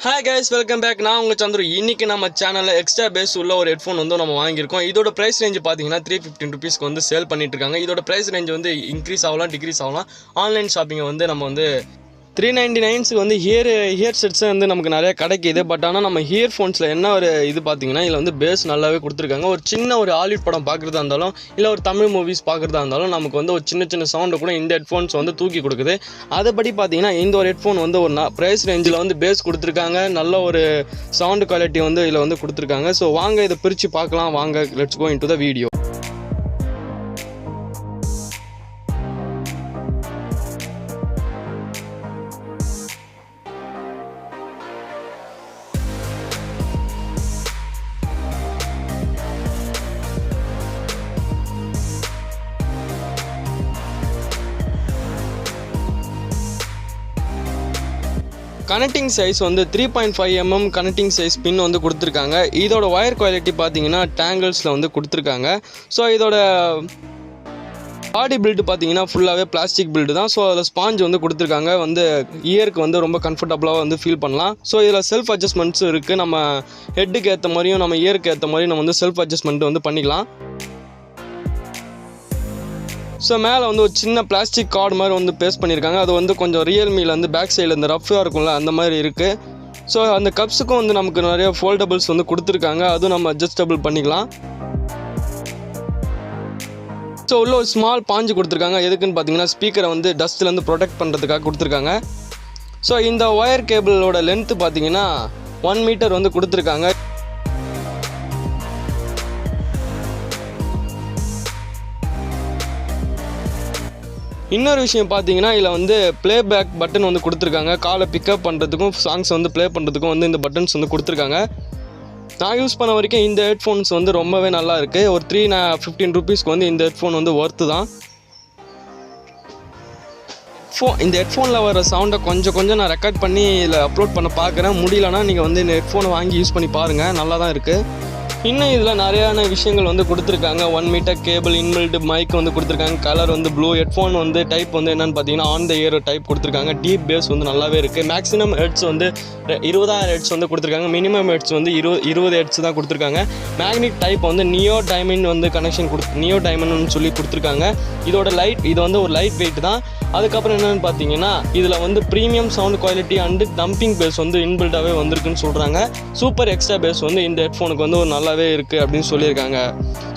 Hi guys, welcome back. நான் உங்க சந்திரு. இன்னைக்கு நம்ம சேனல்ல எக்ஸ்ட்ரா பேஸ் உள்ள ஒரு ஹெட்ஃபோன் வந்து நம்ம வாங்கியிருக்கோம். இதோட பிரைஸ் ரேஞ்ச் பாத்தீங்கன்னா 315 ரூபீஸ்க்கு வந்து சேல் பண்ணிட்டு இருக்காங்க. இதோட பிரைஸ் ரேஞ்ச் வந்து இன்க்ரீஸ் ஆகலாம், டிக்ரீஸ் ஆகலாம். ஆன்லைன் ஷாப்பிங் வந்து நம்ம வந்து 399க்கு வந்து ஹியர் செட்ஸ் வந்து நமக்கு நிறைய கிடைக்குது. பட் ஆனால் நம்ம இயர்ஃபோன்ஸில் என்ன ஒரு இது பார்த்தீங்கன்னா இதில் வந்து பேஸ் நல்லாவே கொடுத்துருக்காங்க. ஒரு சின்ன ஒரு ஹாலிவுட் படம் பார்க்குறதா இருந்தாலும் இல்லை ஒரு தமிழ் மூவிஸ் பார்க்குறதா இருந்தாலும் நமக்கு வந்து ஒரு சின்ன சின்ன சவுண்டு கூட இந்த ஹெட்ஃபோன்ஸ் வந்து தூக்கி கொடுக்குது. அதுபடி பார்த்தீங்கன்னா இந்த ஒரு ஹெட்ஃபோன் வந்து ஒரு ப்ரைஸ் ரேஞ்சில் வந்து பேஸ் கொடுத்துருக்காங்க. நல்ல ஒரு சவுண்டு குவாலிட்டி வந்து இதில் வந்து கொடுத்துருக்காங்க. ஸோ வாங்க இதை பிரித்து பார்க்கலாம். வாங்க, let's go into the video. Connecting size வந்து 3.5 mm கனெக்டிங் சைஸ் பின் வந்து கொடுத்துருக்காங்க. இதோட ஒயர் குவாலிட்டி பார்த்தீங்கன்னா டேங்கிள்ஸில் வந்து கொடுத்துருக்காங்க. ஸோ இதோட பாடி பில்டு பார்த்தீங்கன்னா ஃபுல்லாகவே பிளாஸ்டிக் பில்டு தான். ஸோ அதில் ஸ்பாஞ்ச் வந்து கொடுத்துருக்காங்க. வந்து இயருக்கு வந்து ரொம்ப கம்ஃபர்டபுளாக வந்து ஃபீல் பண்ணலாம். ஸோ இதில் செல்ஃப் அட்ஜஸ்ட்மெண்ட்ஸும் இருக்குது. நம்ம ஹெட்டுக்கு ஏற்ற மாதிரியும் நம்ம இயருக்கு ஏற்ற மாதிரியும் நம்ம வந்து செல்ஃப் அட்ஜஸ்ட்மெண்ட் வந்து பண்ணிக்கலாம். ஸோ மேலே வந்து ஒரு சின்ன பிளாஸ்டிக் கார்டு மாதிரி வந்து பேஸ்ட் பண்ணியிருக்காங்க. அது வந்து கொஞ்சம் ரியல்மியில் வந்து பேக் சைடில் இந்த ரஃப்பாக இருக்கும்ல அந்த மாதிரி இருக்குது. ஸோ அந்த கப்ஸுக்கும் வந்து நமக்கு நிறைய ஃபோல்டபுள்ஸ் வந்து கொடுத்துருக்காங்க. அதுவும் நம்ம அட்ஜஸ்டபிள் பண்ணிக்கலாம். ஸோ உள்ள ஒரு ஸ்மால் பாஞ்சு கொடுத்துருக்காங்க. எதுக்குன்னு பார்த்தீங்கன்னா ஸ்பீக்கரை வந்து டஸ்ட்லேருந்து ப்ரொடெக்ட் பண்ணுறதுக்காக கொடுத்துருக்காங்க. ஸோ இந்த ஒயர் கேபிளோட லென்த்து பார்த்தீங்கன்னா 1 மீட்டர் வந்து கொடுத்துருக்காங்க. இன்னொரு விஷயம் பார்த்தீங்கன்னா இதில் வந்து ப்ளேபேக் பட்டன் வந்து கொடுத்துருக்காங்க. காலை பிக்கப் பண்ணுறதுக்கும் சாங்ஸ் வந்து ப்ளே பண்ணுறதுக்கும் வந்து இந்த பட்டன்ஸ் வந்து கொடுத்துருக்காங்க. நான் யூஸ் பண்ண வரைக்கும் இந்த ஹெட்ஃபோன்ஸ் வந்து ரொம்பவே நல்லா இருக்குது. ஒரு 315 ரூபீஸ்க்கு வந்து இந்த ஹெட்ஃபோன் வந்து ஒர்த்து தான். இந்த ஹெட்ஃபோனில் வர சவுண்டை கொஞ்சம் நான் ரெக்கார்ட் பண்ணி இதில் அப்லோட் பண்ண பார்க்குறேன். முடியலன்னா நீங்கள் வந்து இந்த ஹெட்ஃபோனை வாங்கி யூஸ் பண்ணி பாருங்கள், நல்லா தான் இருக்குது. இன்னும் இதில் நிறையான விஷயங்கள் வந்து கொடுத்துருக்காங்க. 1 மீட்டர் கேபிள், இன்பில்ட் மைக் வந்து கொடுத்துருக்காங்க. கலர் வந்து ப்ளூ. ஹெட்ஃபோன் வந்து டைப் வந்து என்னென்னு பார்த்தீங்கன்னா ஆன் த இயர் டைப் கொடுத்துருக்காங்க. டீப் பேஸ் வந்து நல்லாவே இருக்குது. மேக்ஸிமம் ஹெட்ஸ் வந்து 20,000 ஹெட்ஸ் வந்து கொடுத்துருக்காங்க. மினிமம் ஹெட்ஸ் வந்து 20 ஹெட்ஸ் தான் கொடுத்துருக்காங்க. மேக்னெட் டைப் வந்து நியோ டைமண்ட் வந்து கனெக்ஷன் நியோ டைமண்ட்னு சொல்லி கொடுத்துருக்காங்க. இதோட லைட் இது வந்து ஒரு லைட் வெயிட் தான். அதுக்கப்புறம் என்னென்னு பார்த்தீங்கன்னா இதில் வந்து premium sound quality and thumping bass வந்து இன்பில்டாகவே வந்திருக்குன்னு சொல்கிறாங்க. சூப்பர் எக்ஸ்ட்ரா பேஸ் வந்து இந்த ஹெட்ஃபோனுக்கு வந்து ஒரு நல்லாவே இருக்குது அப்படின்னு சொல்லியிருக்காங்க.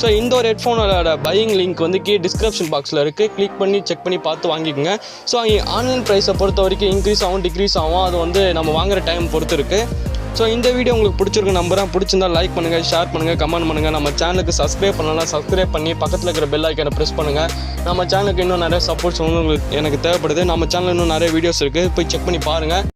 ஸோ இந்த ஒரு ஹெட்ஃபோனோட பையிங் லிங்க் வந்து டிஸ்கிரிப்ஷன் பாக்ஸில் இருக்குது. கிளிக் பண்ணி செக் பண்ணி பார்த்து வாங்கிக்கோங்க. ஸோ ஆன்லைன் ப்ரைஸை பொறுத்த வரைக்கும் இன்க்ரீஸ் ஆகும், டிக்ரீஸ் ஆகும். அது வந்து நம்ம வாங்குகிற டைம் பொறுத்து இருக்குது. ஸோ இந்த வீடியோ உங்களுக்கு பிடிச்சிருக்கு நம்புறேன். பிடிச்சிருந்தா லைக் பண்ணுங்கள், ஷேர் பண்ணுங்கள், கமெண்ட் பண்ணுங்கள். நம்ம சேனலுக்கு சப்ஸ்கிரைப் பண்ணலாம், சப்ஸ்கிரைப் பண்ணி பக்கத்தில் இருக்கிற பெல் ஐக்கனை ப்ரெஸ் பண்ணுங்கள். நம்ம சேனலுக்கு இன்னும் நிறைய சப்போர்ட்ஸ் வந்து உங்களுக்கு எனக்கு தேவைப்படுது. நம்ம சேனலில் இன்னும் நிறைய வீடியோஸ் இருக்குது, போய் செக் பண்ணி பாருங்கள்.